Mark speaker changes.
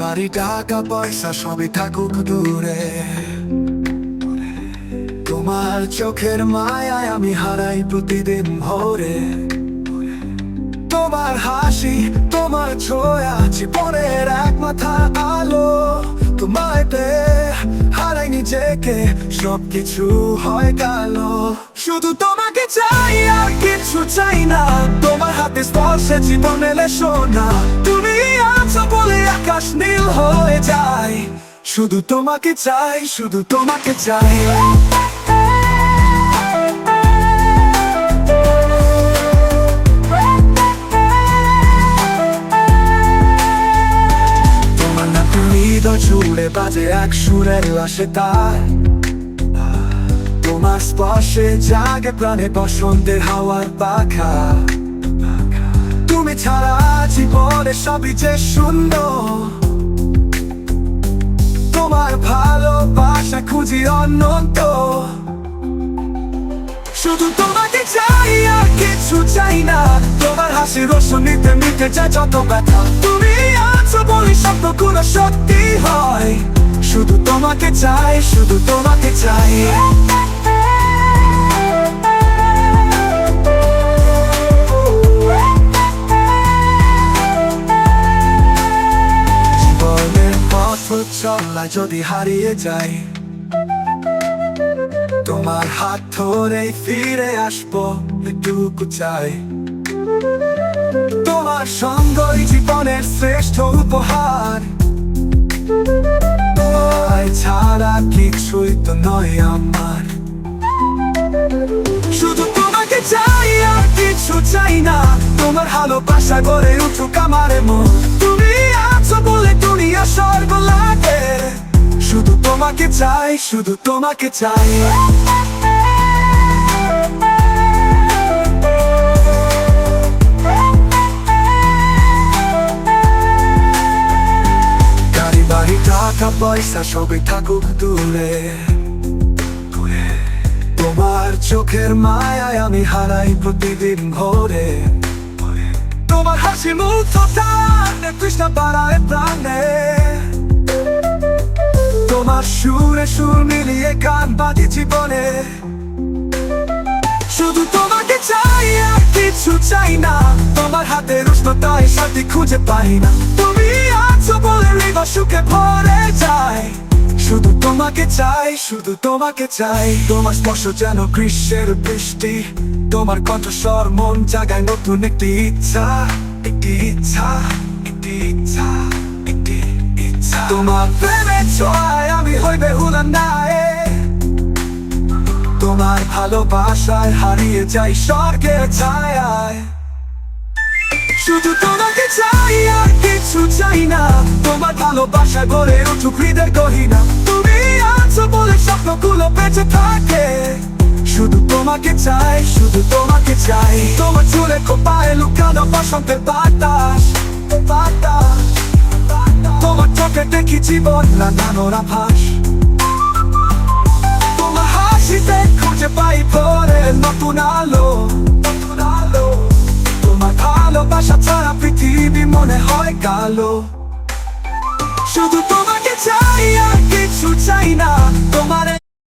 Speaker 1: বাড়ি টাকা পয়সা সবই থাকুক দূরে, তোমার চোখের মায়ায় আমি হারাই প্রতিদিন ভোরে। তোমার হাসি, তোমার ছোঁয়া জীবনের এক মাথা আলো। তোমায় পেয়ে হারাই নিজেকে, সবকিছু হয় কালো। শুধু তোমাকে চাই আর কিছু চাই না, তোমার হাতে স্পর্শে জীবন এলে সোনা। তুমি আছো বলে আকাশ নীল হয়ে যায়, শুধু তোমাকে চাই, শুধু তোমাকে চাই। জুড়ে বাজে এক সুরের লাশে তার, তোমার স্পর্শে জাগে প্রাণে বসন্তের হাওয়ার পাখা। তুমি ছাড়া জীবনে সবই যে সুন্দর, তোমার ভালোবাসা খুঁজি অনন্ত। শুধু তোমাকে চাই আর কিছু চাই না, তোমার হাসির রোশনীতে মিটে যায় যত ব্যথা। তুমি আছো বলে স্বপ্নগুলো সত্যি হয়, শুধু তোমাকে চাই, শুধু তোমাকে চাই। জীবনের পথ চলায় যদি হারিয়ে যাই, তোমার হাত ধরেই ফিরে আসবো এটুকু চাই। তোমার সঙ্গই জীবনের শ্রেষ্ঠ উপহার, তোমায় ছাড়া কিছুই তো নয় আমার। শুধু তোমাকে চাই আর কিছু চাই না, তোমার ভালোবাসা গড়ে উঠুক আমার মন। তুমি আছো বলে দুনিয়া স্বর্গ লাগে, শুধু তোমাকে চাই, শুধু তোমাকে চাই। গাড়ি বাড়ি টাকা পয়সা সবই থাকুক দূরে, তোমার চোখের মায়ায় আমি হারাই প্রতিদিন ভোরে। তোমার হাসি মুগ্ধতা তৃষ্ণা বাড়ায় প্রাণে, তোমার সুরে সুর মিলিয়ে গান বাঁধি জীবনে। শুধু তোমাকে চাই আর কিছু চাই না, তোমার হাতের উষ্ণতায় শান্তি খুঁজে পাই না। তুমি আছো বলে হৃদয় সুখে ভরে যায়, শুধু তোমাকে চাই, শুধু তোমাকে চাই। তোমার স্পর্শ যেন গ্রীষ্মের বৃষ্টি, তোমার কণ্ঠস্বর মন জাগায় নতুন একটি ইচ্ছা, একটি ইচ্ছা, একটি ইচ্ছা, একটি ইচ্ছা। তোমার প্রেমের ছোঁয়ায় আমি হইবে উড়ান নায়ে, তোমার ভালোবাসায় হারিয়ে যাই স্বর্গের ছায়ায়। শুধু তোমাকে চাই আর কিছু চাই না, তোমার ভালোবাসা গড়ে উঠুক হৃদয় গহীনা। তুমি আছো বলে স্বপ্নগুলো বেঁচে থাকে, শুধু তোমাকে চাই, শুধু তোমাকে চাই। তোমার চুলে খোপায় লুকানো বসন্তের বাতাস, বাতাস। তোমার চোখে দেখি জীবন লাগানোর আভাস, তোমার হাসিতে খুঁজে পাই ভোরের নতুন আলো, নতুন আলো। তোমার ভালোবাসা ছাড়া পৃথিবী মনে হয় কালো। শুধু তোমাকে চাই আর কিছু চাই না, তোমার